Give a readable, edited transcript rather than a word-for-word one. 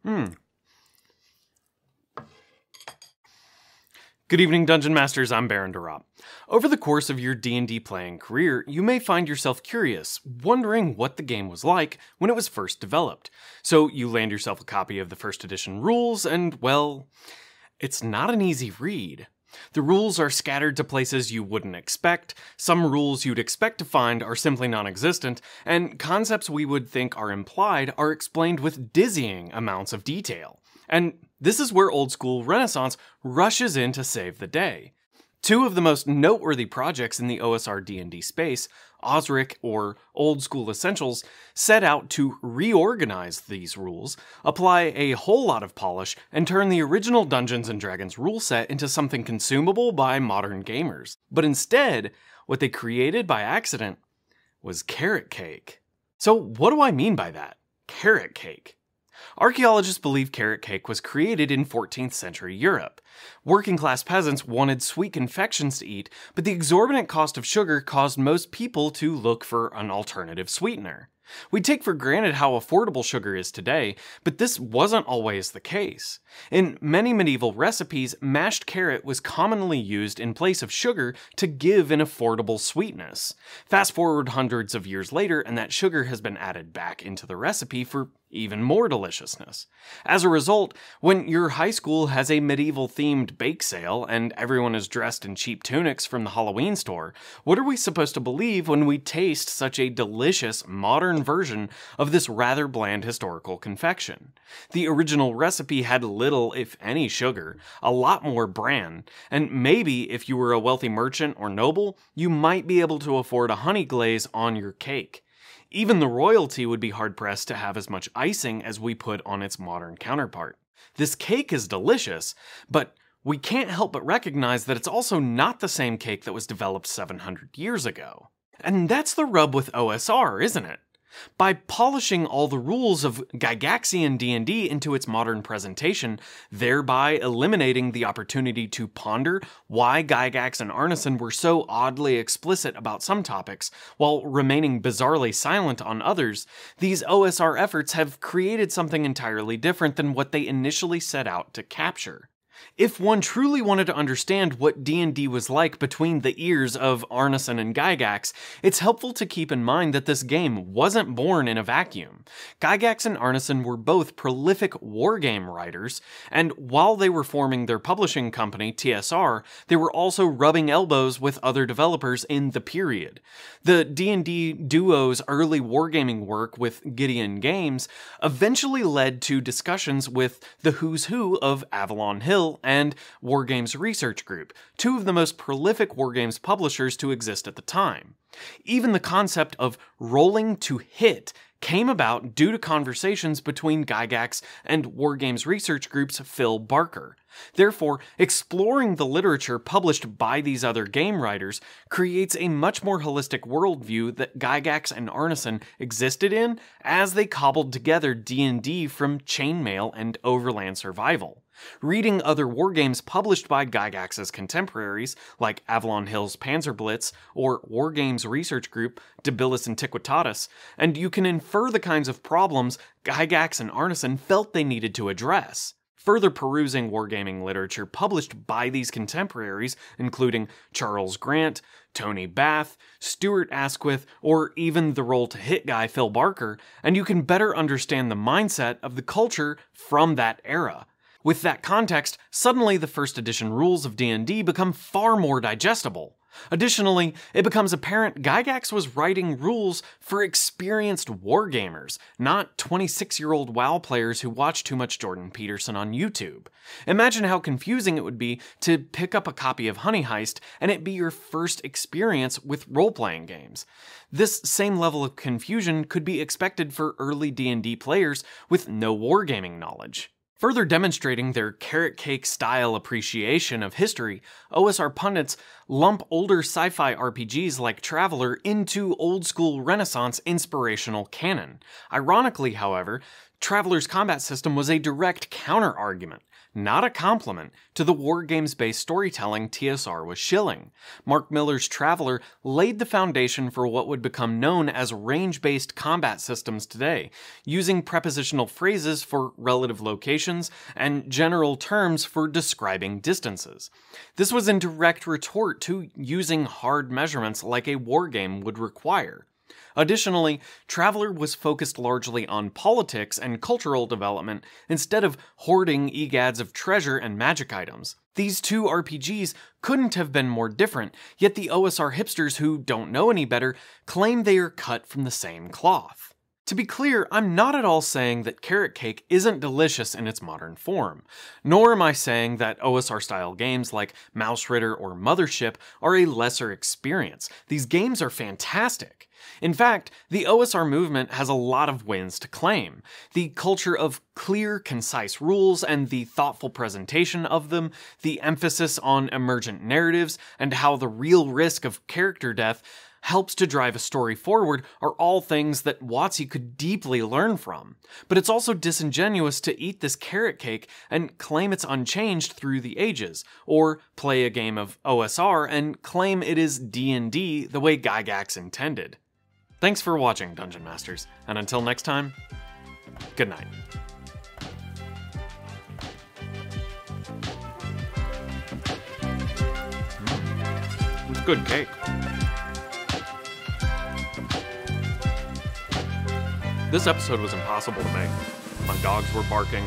Good evening, Dungeon Masters. I'm Baron Durop. Over the course of your D&D playing career, you may find yourself curious, wondering what the game was like when it was first developed. So you land yourself a copy of the first edition rules, and, well, it's not an easy read. The rules are scattered to places you wouldn't expect, some rules you'd expect to find are simply non-existent, and concepts we would think are implied are explained with dizzying amounts of detail. And this is where old school Renaissance rushes in to save the day. Two of the most noteworthy projects in the OSR D&D space, Osric or Old School Essentials, set out to reorganize these rules, apply a whole lot of polish, and turn the original Dungeons & Dragons rule set into something consumable by modern gamers. But instead, what they created by accident was Carrot Cake. So what do I mean by that? Carrot Cake. Archaeologists believe carrot cake was created in 14th century Europe. Working-class peasants wanted sweet confections to eat, but the exorbitant cost of sugar caused most people to look for an alternative sweetener. We take for granted how affordable sugar is today, but this wasn't always the case. In many medieval recipes, mashed carrot was commonly used in place of sugar to give an affordable sweetness. Fast forward hundreds of years later, and that sugar has been added back into the recipe for even more deliciousness. As a result, when your high school has a medieval-themed bake sale and everyone is dressed in cheap tunics from the Halloween store, what are we supposed to believe when we taste such a delicious, modern version of this rather bland historical confection? The original recipe had little, if any, sugar, a lot more bran, and maybe if you were a wealthy merchant or noble, you might be able to afford a honey glaze on your cake. Even the royalty would be hard-pressed to have as much icing as we put on its modern counterpart. This cake is delicious, but we can't help but recognize that it's also not the same cake that was developed 700 years ago. And that's the rub with OSR, isn't it? By polishing all the rules of Gygaxian D&D into its modern presentation, thereby eliminating the opportunity to ponder why Gygax and Arneson were so oddly explicit about some topics, while remaining bizarrely silent on others, these OSR efforts have created something entirely different than what they initially set out to capture. If one truly wanted to understand what D&D was like between the ears of Arneson and Gygax, it's helpful to keep in mind that this game wasn't born in a vacuum. Gygax and Arneson were both prolific wargame writers, and while they were forming their publishing company, TSR, they were also rubbing elbows with other developers in the period. The D&D duo's early wargaming work with Gideon Games eventually led to discussions with the who's who of Avalon Hill and Wargames Research Group, two of the most prolific wargames publishers to exist at the time. Even the concept of rolling to hit came about due to conversations between Gygax and Wargames Research Group's Phil Barker. Therefore, exploring the literature published by these other game writers creates a much more holistic worldview that Gygax and Arneson existed in as they cobbled together D&D from Chainmail and Overland Survival. Reading other wargames published by Gygax's contemporaries, like Avalon Hill's Panzerblitz or Wargames Research Group, Bellis Antiquitatis, and you can infer the kinds of problems Gygax and Arneson felt they needed to address. Further perusing wargaming literature published by these contemporaries, including Charles Grant, Tony Bath, Stuart Asquith, or even the roll-to-hit guy Phil Barker, and you can better understand the mindset of the culture from that era. With that context, suddenly the first edition rules of D&D become far more digestible. Additionally, it becomes apparent Gygax was writing rules for experienced wargamers, not 26-year-old WoW players who watch too much Jordan Peterson on YouTube. Imagine how confusing it would be to pick up a copy of Honey Heist and it be your first experience with role-playing games. This same level of confusion could be expected for early D&D players with no wargaming knowledge. Further demonstrating their carrot cake style appreciation of history, OSR pundits lump older sci-fi RPGs like Traveller into old-school Renaissance inspirational canon. Ironically, however, Traveller's combat system was a direct counter-argument. not a compliment, to the wargames-based storytelling TSR was shilling. Mark Miller's Traveller laid the foundation for what would become known as range-based combat systems today, using prepositional phrases for relative locations and general terms for describing distances. This was in direct retort to using hard measurements like a wargame would require. Additionally, Traveller was focused largely on politics and cultural development instead of hoarding egads of treasure and magic items. These two RPGs couldn't have been more different, yet the OSR hipsters who don't know any better claim they are cut from the same cloth. To be clear, I'm not at all saying that Carrot Cake isn't delicious in its modern form, nor am I saying that OSR-style games like Mouse Ritter or Mothership are a lesser experience. These games are fantastic. In fact, the OSR movement has a lot of wins to claim. The culture of clear, concise rules and the thoughtful presentation of them, the emphasis on emergent narratives, and how the real risk of character death helps to drive a story forward are all things that WotC could deeply learn from. But it's also disingenuous to eat this carrot cake and claim it's unchanged through the ages, or play a game of OSR and claim it is D&D the way Gygax intended. Thanks for watching, Dungeon Masters, and until next time, good night. It's good cake. This episode was impossible to make. My dogs were barking,